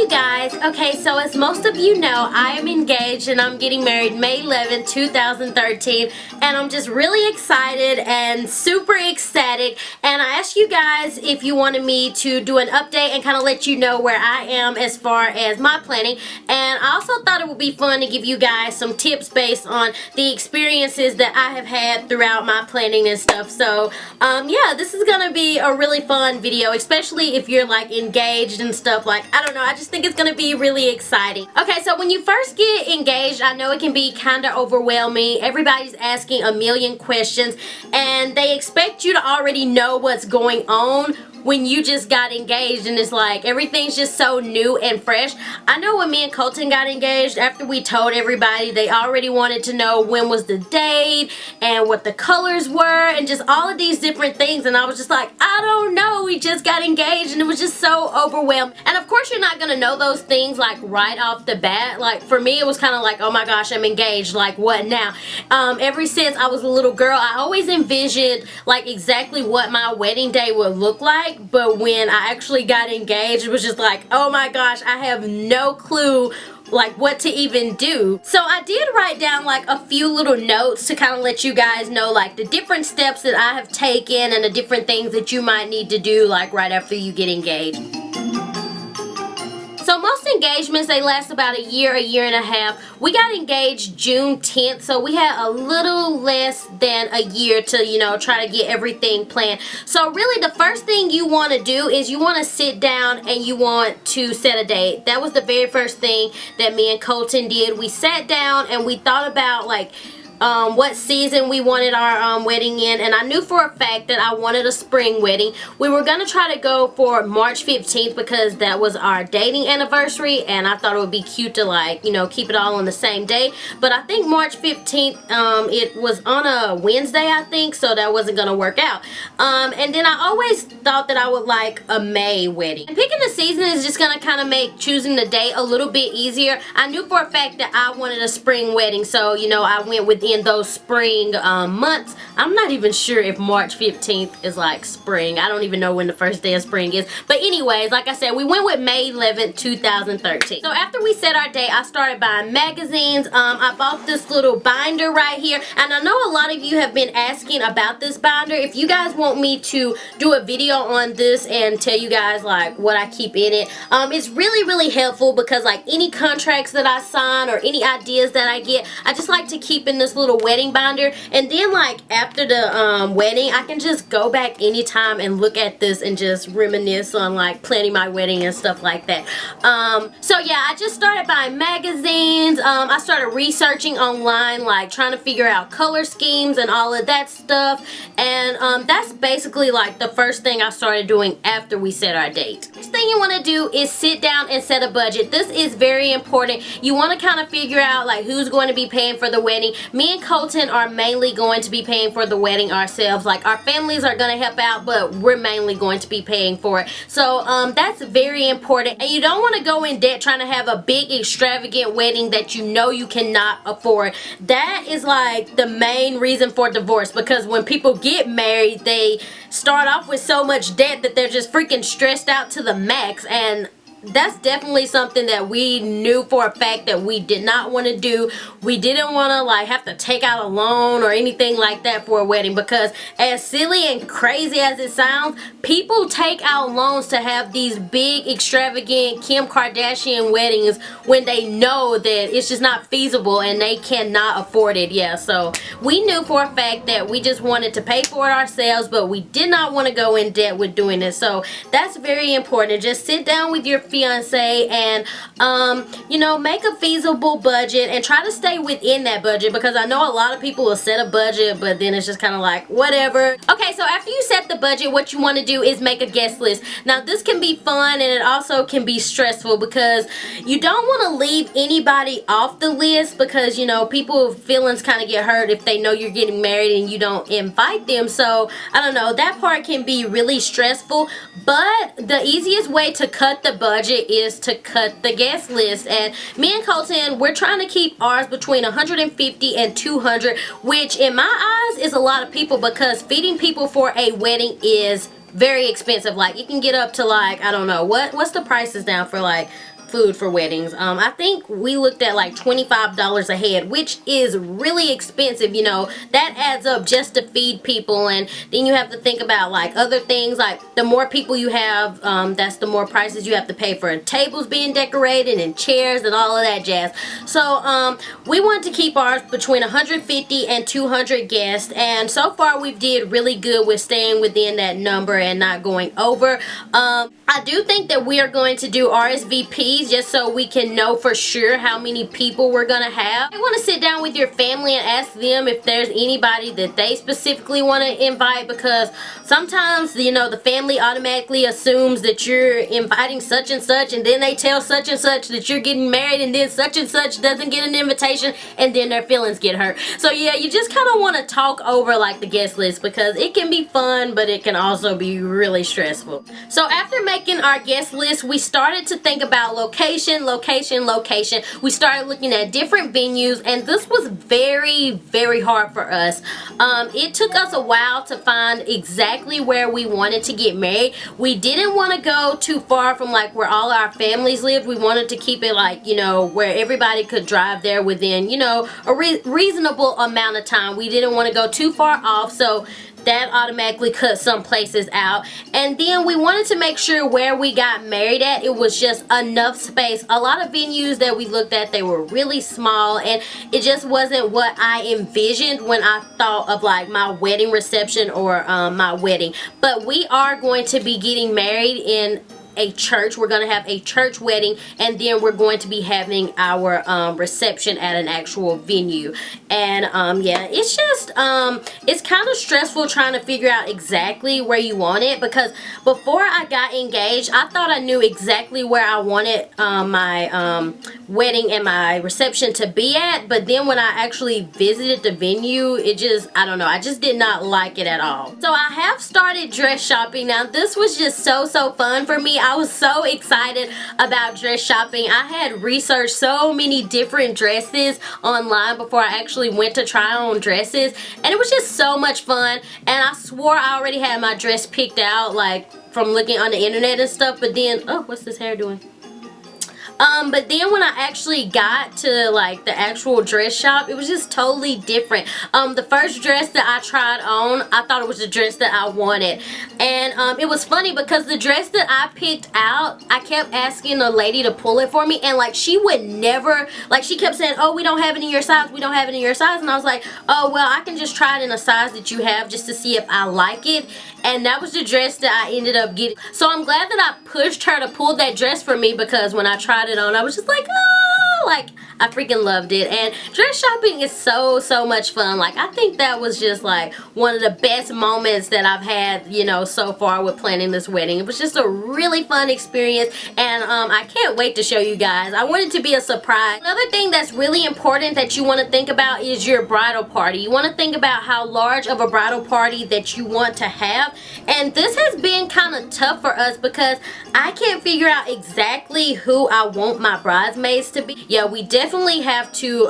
guys. Okay, so as most of you know, I am engaged and I'm getting married May 11, 2013, and I'm just really excited and super ecstatic. And I asked you guys if you wanted me to do an update and kind of let you know where I am as far as my planning. And I also thought it would be fun to give you guys some tips based on the experiences that I have had throughout my planning and stuff. So yeah, this is gonna be a really fun video, especially if you're like engaged and stuff. Like, I don't know, I just think it's gonna be really exciting. Okay, so when you first get engaged, I know it can be kind of overwhelming. Everybody's asking a million questions and they expect you to already know what's going on when you just got engaged, and it's like everything's just so new and fresh. I know when me and Colton got engaged, after we told everybody, they already wanted to know when was the date and what the colors were and just all of these different things, and I was just like, I don't know, we just got engaged, and it was just so overwhelmed. And of course you're not gonna know those things like right off the bat. Like for me, it was kind of like, oh my gosh, I'm engaged, like what now? Ever since I was a little girl, I always envisioned like exactly what my wedding day would look like. But when I actually got engaged, it was just like, oh my gosh, I have no clue like what to even do. So I did write down like a few little notes to kind of let you guys know like the different steps that I have taken and the different things that you might need to do like right after you get engaged. So most engagements, they last about a year and a half. We got engaged June 10th, so we had a little less than a year to, you know, try to get everything planned. So really the first thing you want to do is you want to sit down and you want to set a date. That was the very first thing that me and Colton did. We sat down and we thought about like what season we wanted our wedding in, and I knew for a fact that I wanted a spring wedding. We were gonna try to go for March 15th because that was our dating anniversary, and I thought it would be cute to like, you know, keep it all on the same day. But I think March 15th, it was on a Wednesday, I think, so that wasn't gonna work out. And then I always thought that I would like a May wedding. And picking the season is just gonna kind of make choosing the date a little bit easier. I knew for a fact that I wanted a spring wedding, so you know, I went with in those spring months. I'm not even sure if March 15th is like spring. I don't even know when the first day of spring is. But anyways, like I said, we went with May 11th, 2013. So after we set our date, I started buying magazines. I bought this little binder right here. And I know a lot of you have been asking about this binder. If you guys want me to do a video on this and tell you guys like what I keep in it, it's really helpful because like any contracts that I sign or any ideas that I get, I just like to keep in this little wedding binder, and then like after the wedding I can just go back anytime and look at this and just reminisce on like planning my wedding and stuff like that. So yeah, I just started buying magazines. I started researching online, like trying to figure out color schemes and all of that stuff, and that's basically like the first thing I started doing after we set our date. Next thing you want to do is sit down and set a budget. This is very important. You want to kind of figure out like who's going to be paying for the wedding. Me and Colton are mainly going to be paying for the wedding ourselves. Like our families are going to help out, but we're mainly going to be paying for it. So that's very important. And you don't want to go in debt trying to have a big extravagant wedding that you know you cannot afford. That is like the main reason for divorce, because when people get married they start off with so much debt that they're just freaking stressed out to the max, and that's definitely something that we knew for a fact that we did not want to do. We didn't want to like have to take out a loan or anything like that for a wedding, because as silly and crazy as it sounds, people take out loans to have these big extravagant Kim Kardashian weddings when they know that it's just not feasible and they cannot afford it. Yeah, so we knew for a fact that we just wanted to pay for it ourselves, but we did not want to go in debt with doing it. So that's very important. Just sit down with your fiance and you know, make a feasible budget and try to stay within that budget, because I know a lot of people will set a budget but then it's just kind of like whatever. Okay, so after you set the budget, what you want to do is make a guest list. Now this can be fun and it also can be stressful, because you don't want to leave anybody off the list, because you know, people's feelings kind of get hurt if they know you're getting married and you don't invite them. So I don't know, that part can be really stressful, but the easiest way to cut the budget is to cut the guest list. And me and Colton, we're trying to keep ours between 150 and 200, which in my eyes is a lot of people, because feeding people for a wedding is very expensive. Like it can get up to like, I don't know, what's the prices now for like food for weddings. I think we looked at like $25 a head, which is really expensive, you know. That adds up just to feed people, and then you have to think about like other things, like the more people you have, that's the more prices you have to pay for tables being decorated and chairs and all of that jazz. So we wanted to keep ours between 150 and 200 guests, and so far we did really good with staying within that number and not going over. I do think that we are going to do RSVPs just so we can know for sure how many people we're gonna have. You want to sit down with your family and ask them if there's anybody that they specifically want to invite, because sometimes, you know, the family automatically assumes that you're inviting such and such, and then they tell such and such that you're getting married, and then such and such doesn't get an invitation, and then their feelings get hurt. So yeah, you just kind of want to talk over like the guest list, because it can be fun, but it can also be really stressful. So after making our guest list, we started to think about location. We started looking at different venues, and this was very hard for us. It took us a while to find exactly where we wanted to get married. We didn't want to go too far from like where all our families lived. We wanted to keep it like, you know, where everybody could drive there within, you know, a reasonable amount of time. We didn't want to go too far off, so that automatically cut some places out. And then we wanted to make sure where we got married at, it was just enough space. A lot of venues that we looked at, they were really small, and it just wasn't what I envisioned when I thought of like my wedding reception or my wedding. But we are going to be getting married in a church. We're going to have a church wedding, and then we're going to be having our reception at an actual venue. And yeah, it's just it's kind of stressful trying to figure out exactly where you want it, because before I got engaged, I thought I knew exactly where I wanted my wedding and my reception to be at, but then when I actually visited the venue, it just, I don't know, I just did not like it at all. So I have started dress shopping. Now this was just so fun for me. I was so excited about dress shopping. I had researched so many different dresses online before I actually went to try on dresses, and it was just so much fun. And I swore I already had my dress picked out, like from looking on the internet and stuff, but then, oh, what's this hair doing? But then when I actually got to like the actual dress shop, it was just totally different. The first dress that I tried on, I thought it was the dress that I wanted. And it was funny because the dress that I picked out, I kept asking the lady to pull it for me, and like she would never, like she kept saying, oh, we don't have it in your size, we don't have it in your size. And I was like, oh, well, I can just try it in a size that you have just to see if I like it. And that was the dress that I ended up getting. So I'm glad that I pushed her to pull that dress for me, because when I tried it on, I was just like, oh, like I freaking loved it. And dress shopping is so much fun. Like I think that was just like one of the best moments that I've had, you know, so far with planning this wedding. It was just a really fun experience, and I can't wait to show you guys. I want it to be a surprise. Another thing that's really important that you want to think about is your bridal party. You want to think about how large of a bridal party that you want to have, and this has been kind of tough for us because I can't figure out exactly who I want my bridesmaids to be. Yeah, we definitely have to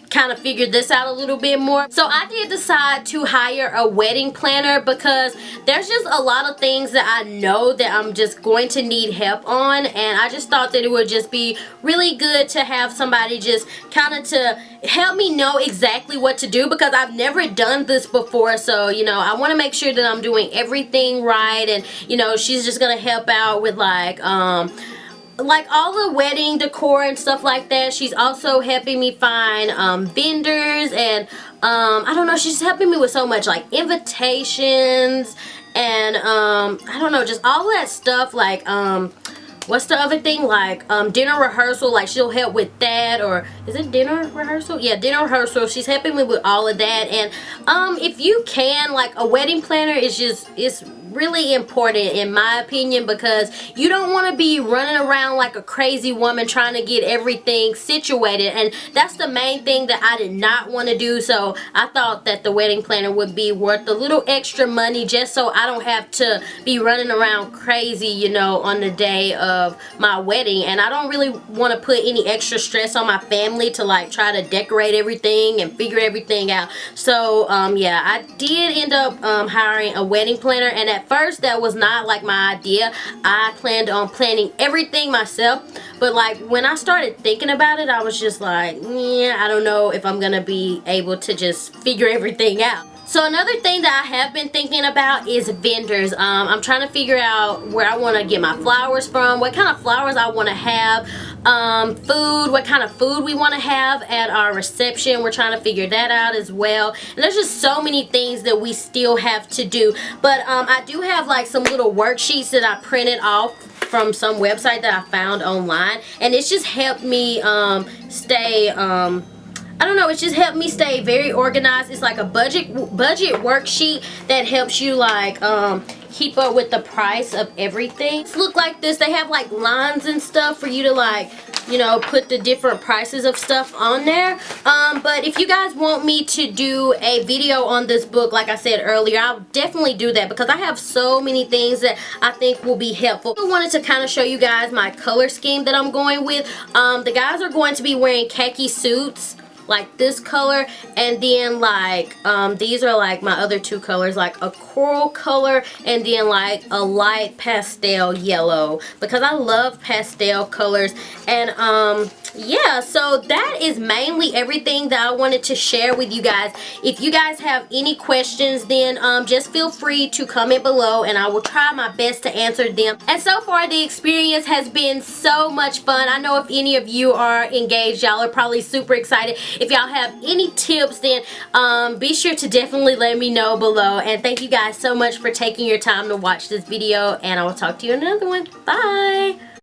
kind of figure this out a little bit more. So I did decide to hire a wedding planner, because there's just a lot of things that I know that I'm just going to need help on, and I just thought that it would just be really good to have somebody just kind of to help me know exactly what to do, because I've never done this before. So, you know, I want to make sure that I'm doing everything right, and, you know, she's just going to help out with like all the wedding decor and stuff like that. She's also helping me find vendors, and I don't know, she's helping me with so much, like invitations and I don't know, just all that stuff, like what's the other thing, like dinner rehearsal, like she'll help with that. Or is it dinner rehearsal? Yeah, dinner rehearsal. She's helping me with all of that. And if you can, like a wedding planner is just, it's really important in my opinion, because you don't want to be running around like a crazy woman trying to get everything situated, and that's the main thing that I did not want to do. So I thought that the wedding planner would be worth a little extra money, just so I don't have to be running around crazy, you know, on the day of my wedding. And I don't really want to put any extra stress on my family to like try to decorate everything and figure everything out. So yeah, I did end up hiring a wedding planner, and at first that was not like my idea. I planned on planning everything myself, but like when I started thinking about it, I was just like, yeah, I don't know if I'm gonna be able to just figure everything out. So another thing that I have been thinking about is vendors. I'm trying to figure out where I want to get my flowers from, what kind of flowers I want to have, food, what kind of food we want to have at our reception. We're trying to figure that out as well. And there's just so many things that we still have to do. But I do have like some little worksheets that I printed off from some website that I found online, and it's just helped me stay I don't know, it's just helped me stay very organized. It's like a budget worksheet that helps you like keep up with the price of everything. It's look like this. They have like lines and stuff for you to like, you know, put the different prices of stuff on there. But if you guys want me to do a video on this book, like I said earlier, I'll definitely do that because I have so many things that I think will be helpful. I wanted to kind of show you guys my color scheme that I'm going with. The guys are going to be wearing khaki suits, like this color, and then like these are like my other two colors, like a coral color and then like a light pastel yellow, because I love pastel colors. And yeah, so that is mainly everything that I wanted to share with you guys. If you guys have any questions, then just feel free to comment below and I will try my best to answer them. And so far the experience has been so much fun. I know if any of you are engaged, y'all are probably super excited. If y'all have any tips, then be sure to definitely let me know below. And thank you guys so much for taking your time to watch this video, and I will talk to you in another one. Bye!